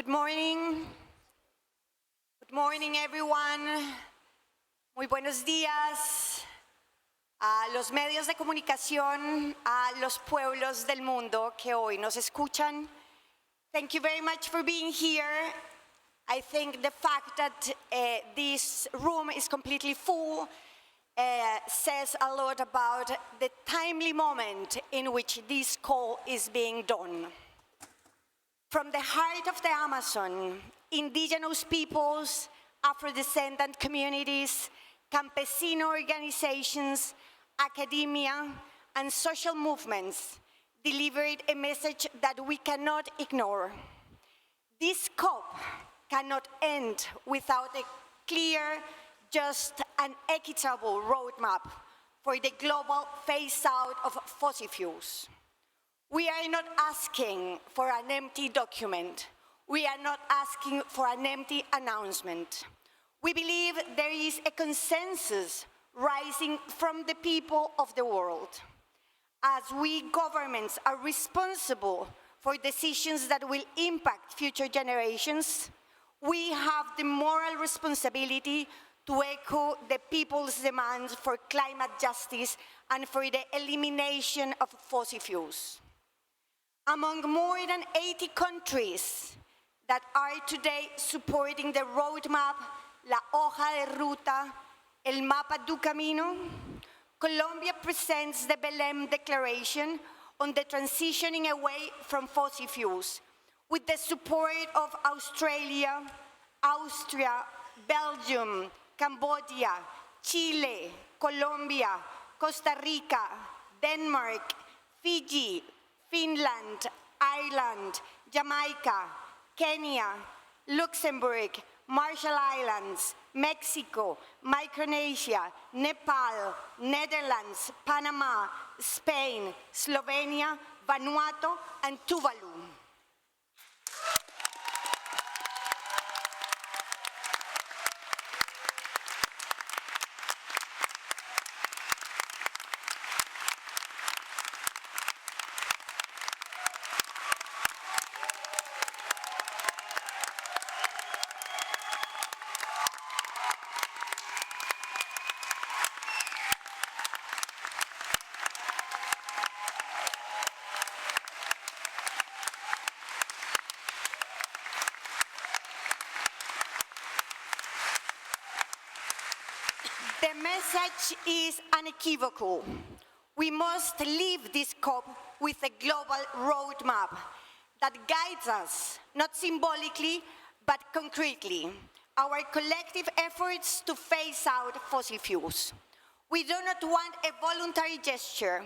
Good morning. Good morning, everyone. Muy buenos días a los medios de comunicación, a los pueblos del mundo que hoy nos escuchan. Thank you very much for being here. I think the fact that this room is completely full says a lot about the timely moment in which this call is being done. From the heart of the Amazon, indigenous peoples, Afro-descendant communities, campesino organizations, academia, and social movements delivered a message that we cannot ignore. This COP cannot end without a clear, just, and equitable roadmap for the global phase-out of fossil fuels. We are not asking for an empty document. We are not asking for an empty announcement. We believe there is a consensus rising from the people of the world. As we governments are responsible for decisions that will impact future generations, we have the moral responsibility to echo the people's demands for climate justice and for the elimination of fossil fuels. Among more than 80 countries that are today supporting the roadmap, la hoja de ruta, el mapa du camino, Colombia presents the Belém Declaration on the transitioning away from fossil fuels, with the support of Australia, Austria, Belgium, Cambodia, Chile, Colombia, Costa Rica, Denmark, Fiji, Finland, Ireland, Jamaica, Kenya, Luxembourg, Marshall Islands, Mexico, Micronesia, Nepal, Netherlands, Panama, Spain, Slovenia, Vanuatu, and Tuvalu. The message is unequivocal. We must leave this COP with a global roadmap that guides us, not symbolically, but concretely, our collective efforts to phase out fossil fuels. We do not want a voluntary gesture.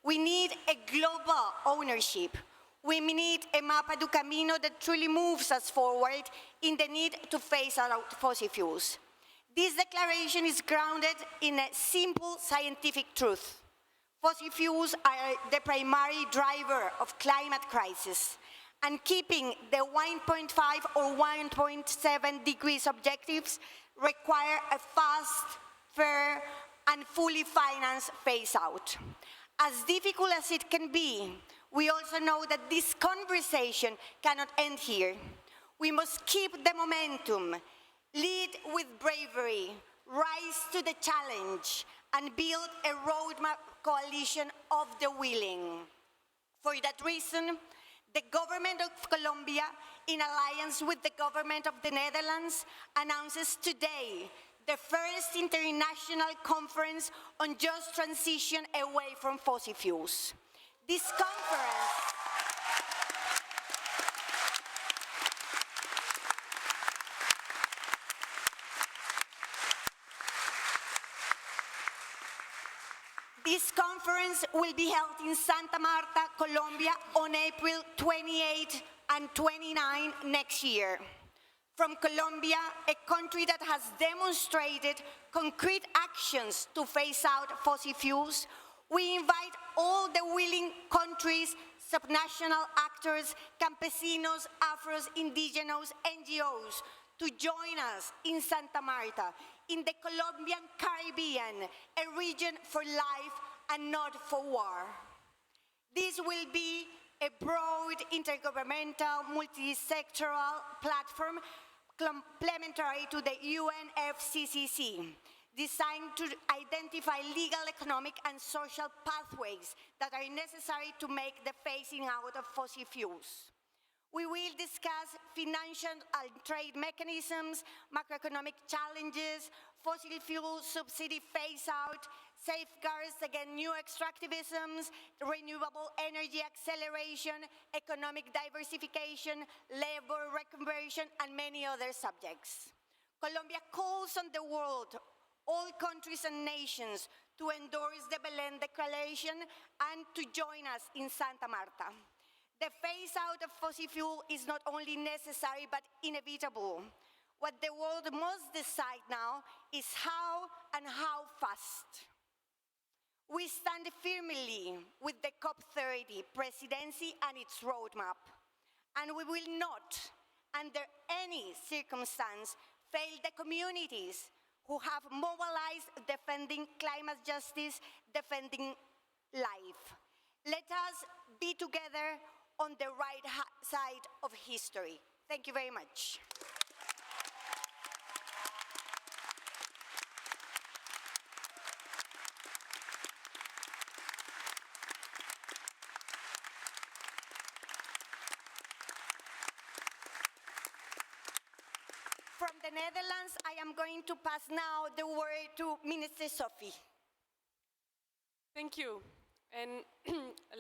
We need a global ownership. We need a mapa du camino that truly moves us forward in the need to phase out fossil fuels. This declaration is grounded in a simple scientific truth. Fossil fuels are the primary driver of climate crisis, and keeping the 1.5 or 1.7 degrees objectives require a fast, fair, and fully financed phase-out. As difficult as it can be, we also know that this conversation cannot end here. We must keep the momentum, lead with bravery, rise to the challenge, and build a roadmap coalition of the willing. For that reason, the government of Colombia, in alliance with the government of the Netherlands, announces today the first international conference on just transition away from fossil fuels. This conference will be held in Santa Marta, Colombia on April 28 and 29 next year. From Colombia, a country that has demonstrated concrete actions to phase out fossil fuels, we invite all the willing countries, subnational actors, campesinos, Afros, indigenos, NGOs to join us in Santa Marta, in the Colombian Caribbean, a region for life and not for war. This will be a broad, intergovernmental, multi-sectoral platform complementary to the UNFCCC, designed to identify legal, economic, and social pathways that are necessary to make the phasing out of fossil fuels. We will discuss financial and trade mechanisms, macroeconomic challenges, fossil fuel subsidy phase-out, safeguards against new extractivisms, renewable energy acceleration, economic diversification, labor reconversion, and many other subjects. Colombia calls on the world, all countries and nations, to endorse the Belém Declaration and to join us in Santa Marta. The phase-out of fossil fuel is not only necessary, but inevitable. What the world must decide now is how and how fast. We stand firmly with the COP30 presidency and its roadmap, and we will not, under any circumstance, fail the communities who have mobilized defending climate justice, defending life. Let us be together on the right side of history. Thank you very much. From the Netherlands, I am going to pass now the word to Minister Sophie. Thank you. And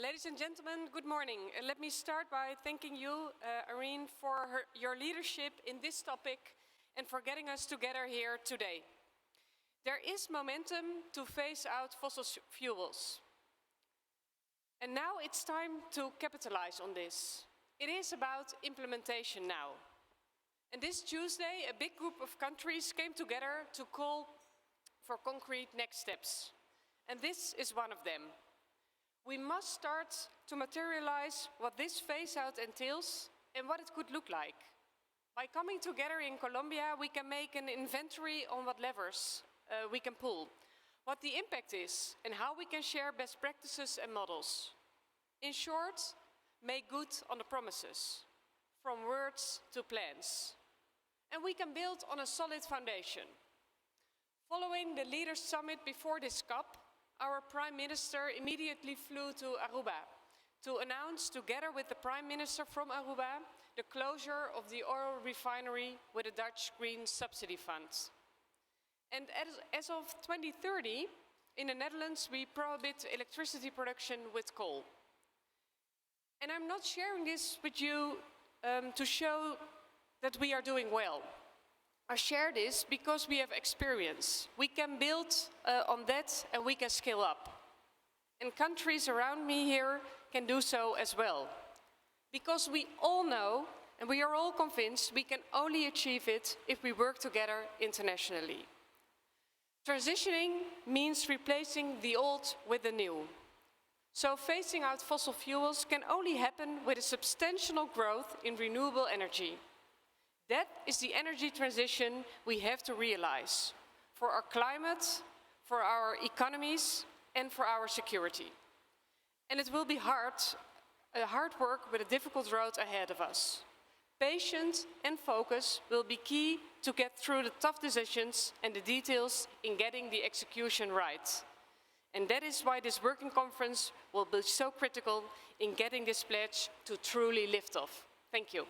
ladies and gentlemen, good morning. Let me start by thanking you, Irene, for your leadership in this topic and for getting us together here today. There is momentum to phase out fossil fuels. And now it's time to capitalize on this. It is about implementation now. And this Tuesday, a big group of countries came together to call for concrete next steps. And this is one of them. We must start to materialize what this phase-out entails and what it could look like. By coming together in Colombia, we can make an inventory on what levers we can pull, what the impact is, and how we can share best practices and models. In short, make good on the promises, from words to plans. And we can build on a solid foundation. Following the Leaders' Summit before this COP, our Prime Minister immediately flew to Aruba to announce, together with the Prime Minister from Aruba, the closure of the oil refinery with a Dutch green subsidy fund. And as of 2030, in the Netherlands, we prohibit electricity production with coal. And I'm not sharing this with you to show that we are doing well. I share this because we have experience. We can build on that and we can scale up. And countries around me here can do so as well. Because we all know and we are all convinced we can only achieve it if we work together internationally. Transitioning means replacing the old with the new. So phasing out fossil fuels can only happen with a substantial growth in renewable energy. That is the energy transition we have to realize for our climate, for our economies, and for our security. And it will be hard work with a difficult road ahead of us. Patience and focus will be key to get through the tough decisions and the details in getting the execution right. And that is why this working conference will be so critical in getting this pledge to truly lift off. Thank you.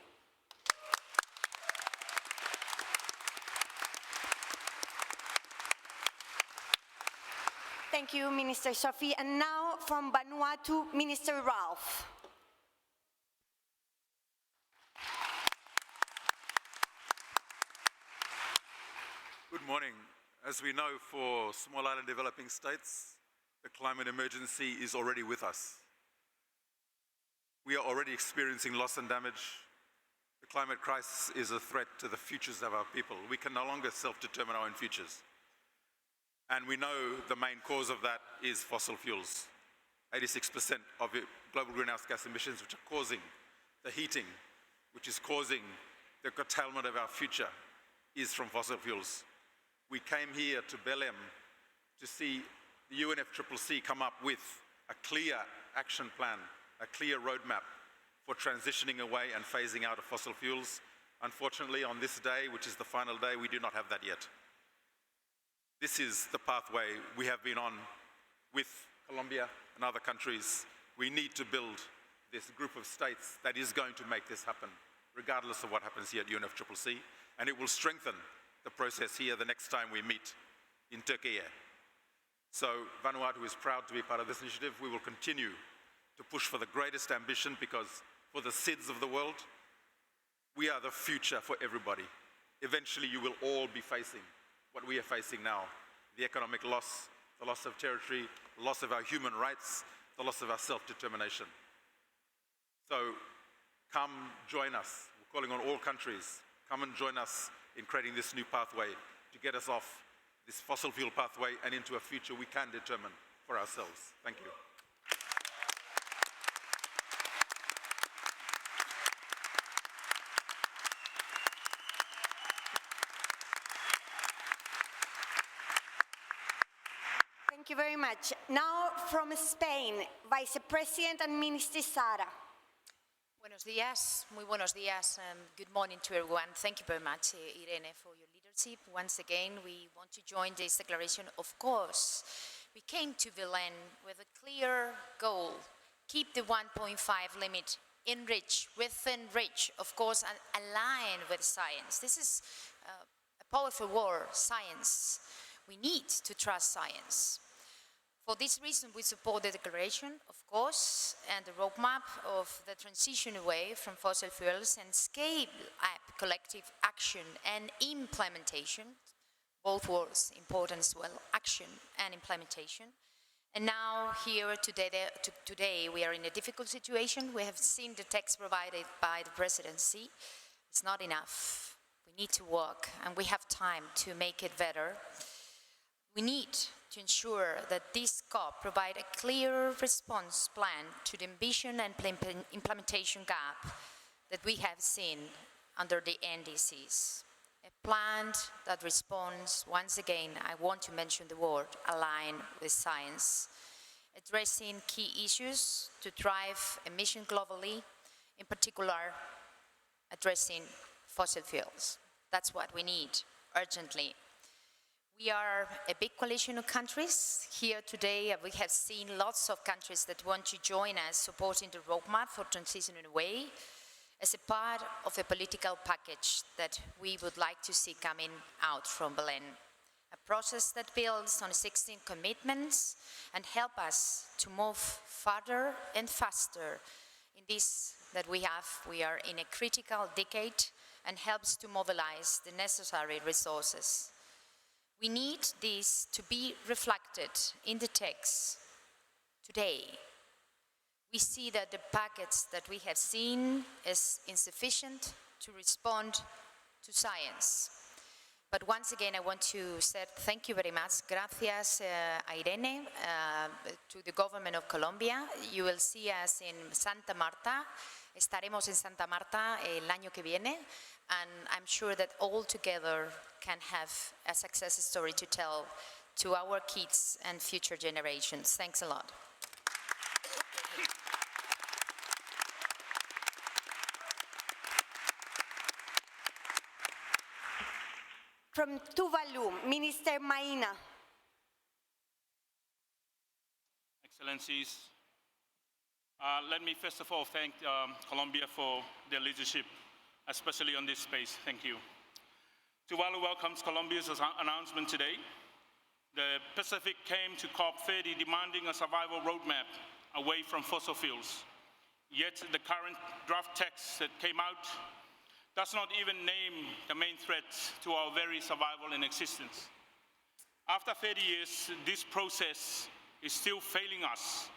Thank you, Minister Sophie. And now from Vanuatu, Minister Ralph. Good morning. As we know, for small island developing states, the climate emergency is already with us. We are already experiencing loss and damage. The climate crisis is a threat to the futures of our people. We can no longer self-determine our own futures. And we know the main cause of that is fossil fuels. 86% of global greenhouse gas emissions, which are causing the heating, which is causing the curtailment of our future, is from fossil fuels. We came here to Belém to see the UNFCCC come up with a clear action plan, a clear roadmap for transitioning away and phasing out of fossil fuels. Unfortunately, on this day, which is the final day, we do not have that yet. This is the pathway we have been on with Colombia and other countries. We need to build this group of states that is going to make this happen, regardless of what happens here at UNFCCC, and it will strengthen the process here the next time we meet in Turkey. So Vanuatu is proud to be part of this initiative. We will continue to push for the greatest ambition, because for the SIDS of the world, we are the future for everybody. Eventually you will all be facing what we are facing now, the economic loss, the loss of territory, the loss of our human rights, the loss of our self-determination. So come join us. We're calling on all countries. Come and join us in creating this new pathway to get us off this fossil fuel pathway and into a future we can determine for ourselves. Thank you. Thank you very much. Now from Spain, Vice President and Minister Sara. Buenos días, muy buenos días, and good morning to everyone. Thank you very much, Irene, for your leadership. Once again, we want to join this declaration. Of course, we came to Belém with a clear goal: keep the 1.5 limit within reach, of course, and align with science. This is a powerful word, science. We need to trust science. For this reason, we support the declaration, of course, and the roadmap of the transition away from fossil fuels and scale up collective action and implementation. Both words important as well, action and implementation. And now here today we are in a difficult situation. We have seen the text provided by the presidency. It's not enough. We need to work, and we have time to make it better. We need to ensure that this COP provide a clear response plan to the ambition and implementation gap that we have seen under the NDCs. A plan that responds, once again, I want to mention the word, align with science, addressing key issues to drive emission globally, in particular, addressing fossil fuels. That's what we need urgently. We are a big coalition of countries here today. We have seen lots of countries that want to join us supporting the roadmap for transitioning away as a part of a political package that we would like to see coming out from Belém. A process that builds on 16 commitments and help us to move further and faster in this that we have. We are in a critical decade and helps to mobilize the necessary resources. We need this to be reflected in the text today. We see that the package that we have seen is insufficient to respond to science. But once again, I want to say thank you very much. Gracias, Irene, to the government of Colombia. You will see us in Santa Marta. Estaremos en Santa Marta el año que viene. And I'm sure that all together can have a success story to tell to our kids and future generations. Thanks a lot. From Tuvalu, Minister Maina. Excellencies, let me first of all thank Colombia for their leadership, especially on this space. Thank you. Tuvalu welcomes Colombia's announcement today. The Pacific came to COP30 demanding a survival roadmap away from fossil fuels. Yet the current draft text that came out does not even name the main threats to our very survival and existence. After 30 years, this process is still failing us,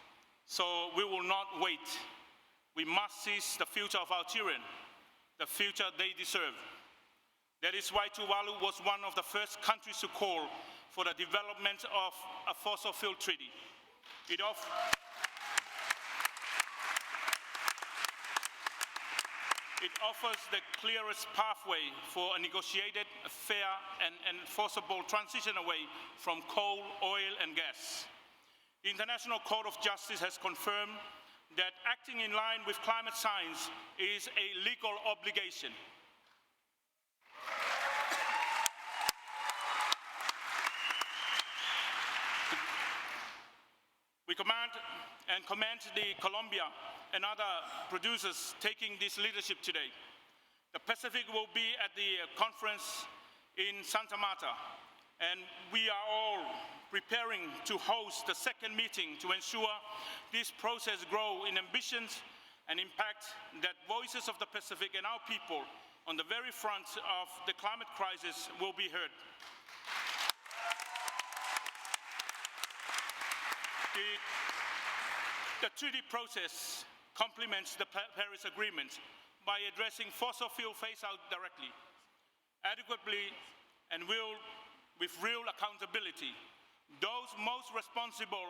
so we will not wait. We must seize the future of our children, the future they deserve. That is why Tuvalu was one of the first countries to call for the development of a fossil fuel treaty. It offers the clearest pathway for a negotiated, fair, and enforceable transition away from coal, oil, and gas. The International Court of Justice has confirmed that acting in line with climate science is a legal obligation. We commend the Colombia and other producers taking this leadership today. The Pacific will be at the conference in Santa Marta, and we are all preparing to host the second meeting to ensure this process grow in ambitions and impact, that voices of the Pacific and our people on the very front of the climate crisis will be heard. The treaty process complements the Paris Agreement by addressing fossil fuel phase-out directly, adequately, and with real accountability. Those most responsible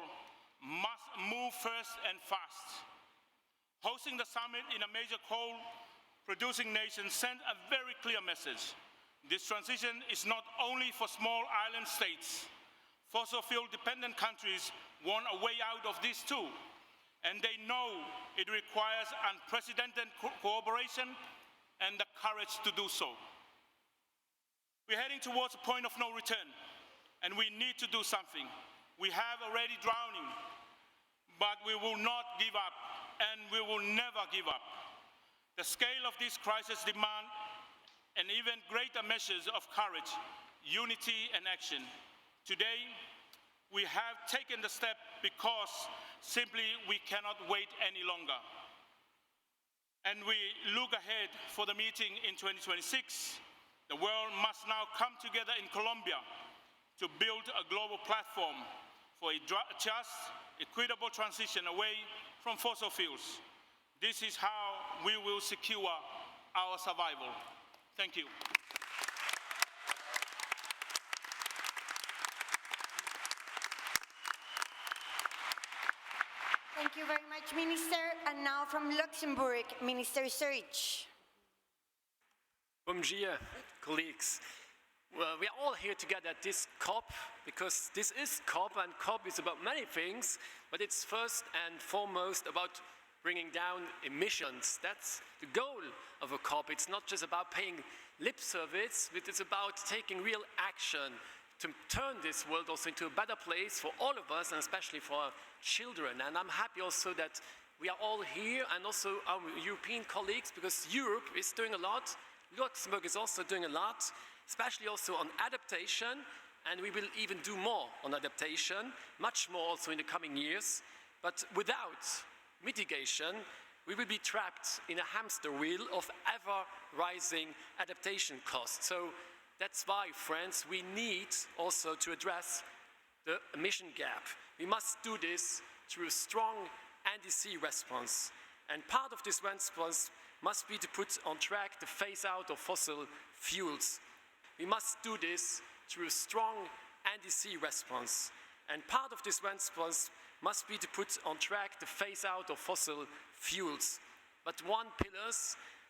must move first and fast. Hosting the summit in a major coal-producing nation sent a very clear message. This transition is not only for small island states. Fossil fuel-dependent countries want a way out of this too, and they know it requires unprecedented cooperation and the courage to do so. We're heading towards a point of no return, and we need to do something. We have already drowning, but we will not give up, and we will never give up. The scale of this crisis demands an even greater measures of courage, unity, and action. Today, we have taken the step because simply we cannot wait any longer. And we look ahead for the meeting in 2026. The world must now come together in Colombia to build a global platform for a just, equitable transition away from fossil fuels. This is how we will secure our survival. Thank you. Thank you very much, Minister. And now from Luxembourg, Minister Serge. Bom dia, colleagues. Well, we are all here together at this COP because this is COP, and COP is about many things, but it's first and foremost about bringing down emissions. That's the goal of a COP. It's not just about paying lip service, but it's about taking real action to turn this world also into a better place for all of us, and especially for our children. And I'm happy also that we are all here, and also our European colleagues, because Europe is doing a lot. Luxembourg is also doing a lot, especially also on adaptation, and we will even do more on adaptation, much more also in the coming years. But without mitigation, we will be trapped in a hamster wheel of ever-rising adaptation costs. So that's why, friends, we need also to address the emission gap. We must do this through a strong anti-sea response. And part of this response must be to put on track the phase-out of fossil fuels. We must do this through a strong anti-sea response. And part of this response must be to put on track the phase-out of fossil fuels. But one pillar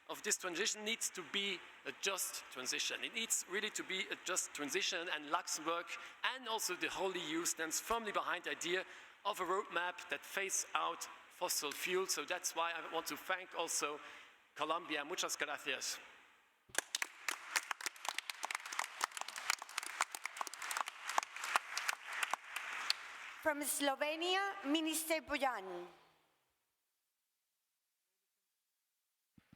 of this transition needs to be a just transition. It needs really to be a just transition, and Luxembourg and also the whole EU stands firmly behind the idea of a roadmap that phases out fossil fuels. So that's why I want to thank also Colombia. Muchas gracias. From Slovenia, Minister Bojan.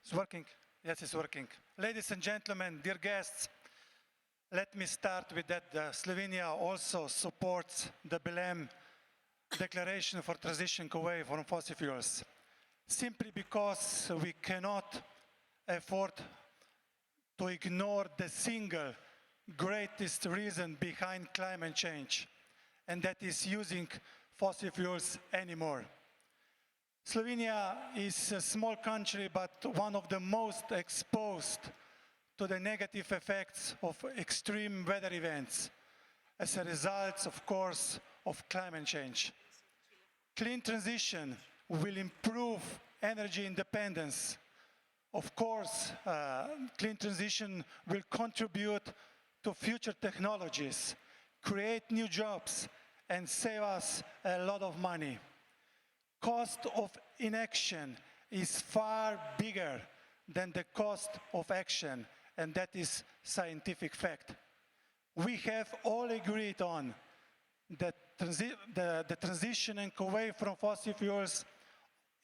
It's working. Yes, it's working. Ladies and gentlemen, dear guests, let me start with that Slovenia also supports the Belém Declaration for transition away from fossil fuels, simply because we cannot afford to ignore the single greatest reason behind climate change, and that is using fossil fuels anymore. Slovenia is a small country, but one of the most exposed to the negative effects of extreme weather events as a result, of course, of climate change. Clean transition will improve energy independence. Of course, clean transition will contribute to future technologies, create new jobs, and save us a lot of money. cost of inaction is far bigger than the cost of action, and that is scientific fact. We have all agreed on that the transitioning away from fossil fuels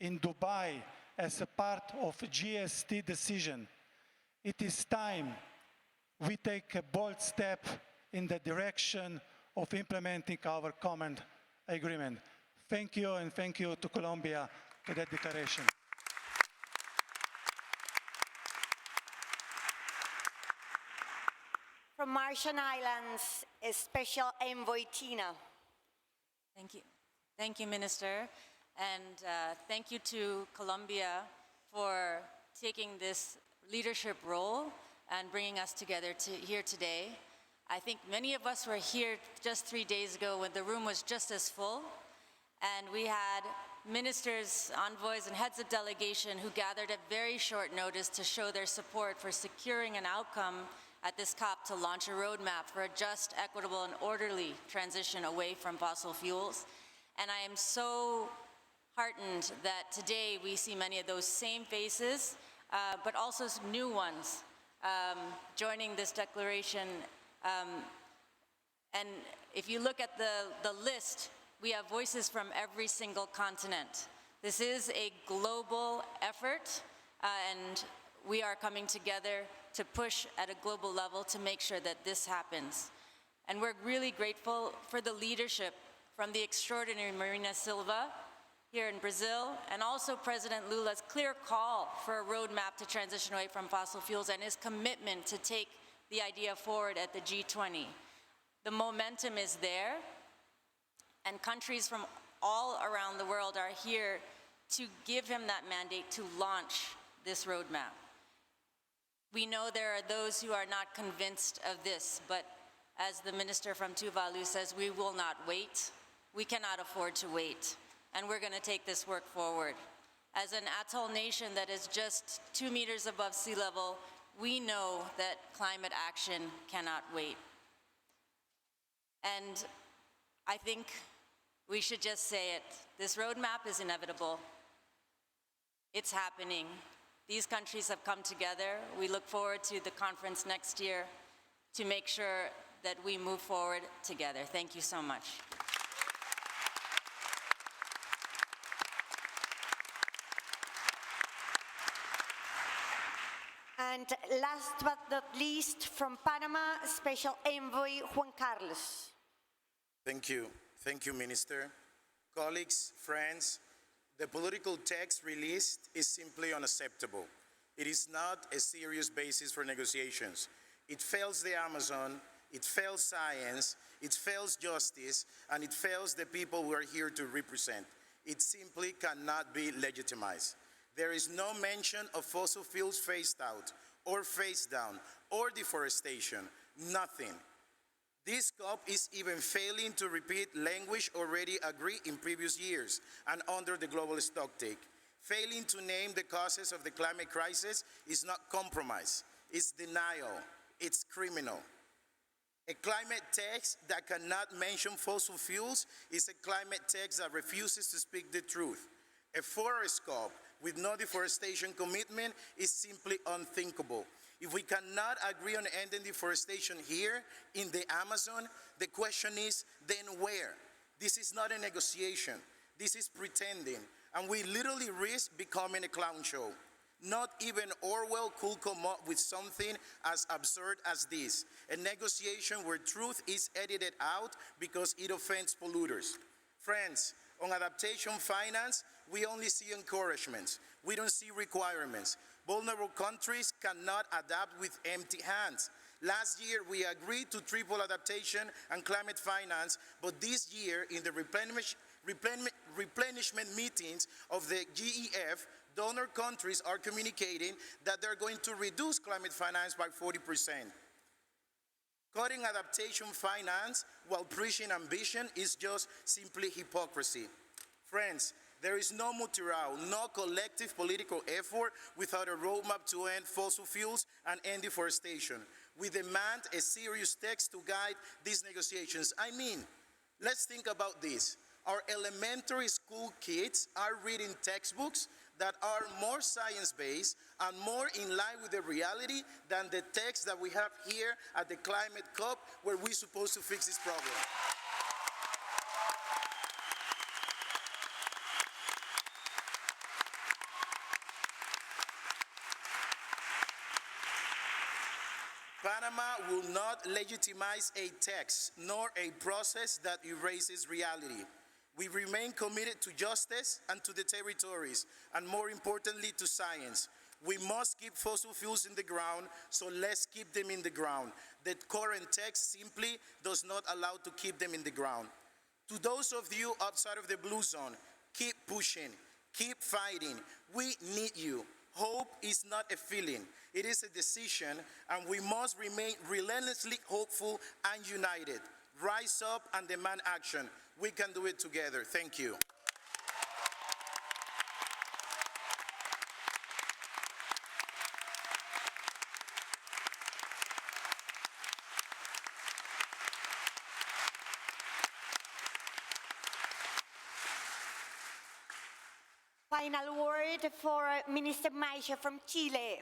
in Dubai as a part of GST decision. It is time we take a bold step in the direction of implementing our common agreement. Thank you, and thank you to Colombia for that declaration. From Marshall Islands, Special Envoy Tina. Thank you. Thank you, Minister. And thank you to Colombia for taking this leadership role and bringing us together here today. I think many of us were here just 3 days ago when the room was just as full, and we had ministers, envoys, and heads of delegation who gathered at very short notice to show their support for securing an outcome at this COP to launch a roadmap for a just, equitable, and orderly transition away from fossil fuels. And I am so heartened that today we see many of those same faces, but also some new ones joining this declaration. And if you look at the list, we have voices from every single continent. This is a global effort, and we are coming together to push at a global level to make sure that this happens. And we're really grateful for the leadership from the extraordinary Marina Silva here in Brazil, and also President Lula's clear call for a roadmap to transition away from fossil fuels and his commitment to take the idea forward at the G20. The momentum is there, and countries from all around the world are here to give him that mandate to launch this roadmap. We know there are those who are not convinced of this, but as the minister from Tuvalu says, we will not wait. We cannot afford to wait, and we're going to take this work forward. As an atoll nation that is just 2 meters above sea level, we know that climate action cannot wait. And I think we should just say it. This roadmap is inevitable. It's happening. These countries have come together. We look forward to the conference next year to make sure that we move forward together. Thank you so much. And last but not least, from Panama, Special Envoy Juan Carlos. Thank you. Thank you, Minister. Colleagues, friends, the political text released is simply unacceptable. It is not a serious basis for negotiations. It fails the Amazon, it fails science, it fails justice, and it fails the people we are here to represent. It simply cannot be legitimized. There is no mention of fossil fuels phased out, or phased down, or deforestation, nothing. This COP is even failing to repeat language already agreed in previous years and under the global stocktake. Failing to name the causes of the climate crisis is not compromise, it's denial, it's criminal. A climate text that cannot mention fossil fuels is a climate text that refuses to speak the truth. A forest COP with no deforestation commitment is simply unthinkable. If we cannot agree on ending deforestation here in the Amazon, the question is, then where? This is not a negotiation. This is pretending. And we literally risk becoming a clown show. Not even Orwell could come up with something as absurd as this. A negotiation where truth is edited out because it offends polluters. Friends, on adaptation finance, we only see encouragements. We don't see requirements. Vulnerable countries cannot adapt with empty hands. Last year, we agreed to triple adaptation and climate finance, but this year, in the replenishment meetings of the GEF, donor countries are communicating that they're going to reduce climate finance by 40%. Cutting adaptation finance while preaching ambition is just simply hypocrisy. Friends, there is no multilateral, no collective political effort without a roadmap to end fossil fuels and end deforestation. We demand a serious text to guide these negotiations. I mean, let's think about this. our elementary school kids are reading textbooks that are more science-based and more in line with the reality than the text that we have here at the Climate COP, where we're supposed to fix this problem. Panama will not legitimize a text nor a process that erases reality. We remain committed to justice and to the territories, and more importantly, to science. We must keep fossil fuels in the ground, so let's keep them in the ground. The current text simply does not allow to keep them in the ground. To those of you outside of the blue zone, keep pushing, keep fighting. We need you. Hope is not a feeling, it is a decision, and we must remain relentlessly hopeful and united. Rise up and demand action. We can do it together. Thank you. Final word for Minister Maisha from Chile.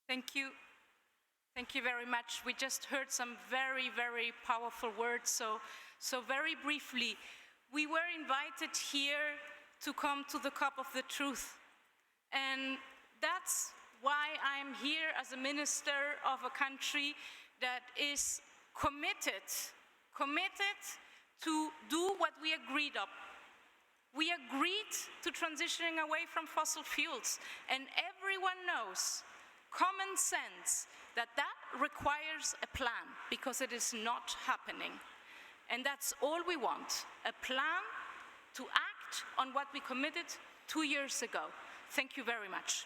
Thank you. Thank you very much. We just heard some very, very powerful words. So very briefly, we were invited here to come to the cup of the truth. And that's why I'm here as a minister of a country that is committed to do what we agreed on. We agreed to transitioning away from fossil fuels, and everyone knows, common sense, that requires a plan, because it is not happening. And that's all we want, a plan to act on what we committed 2 years ago. Thank you very much.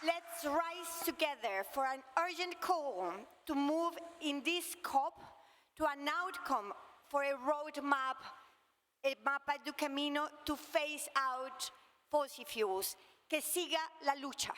Let's rise together for an urgent call to move in this COP to an outcome for a roadmap, el mapa du camino to phase out fossil fuels. Que siga la lucha.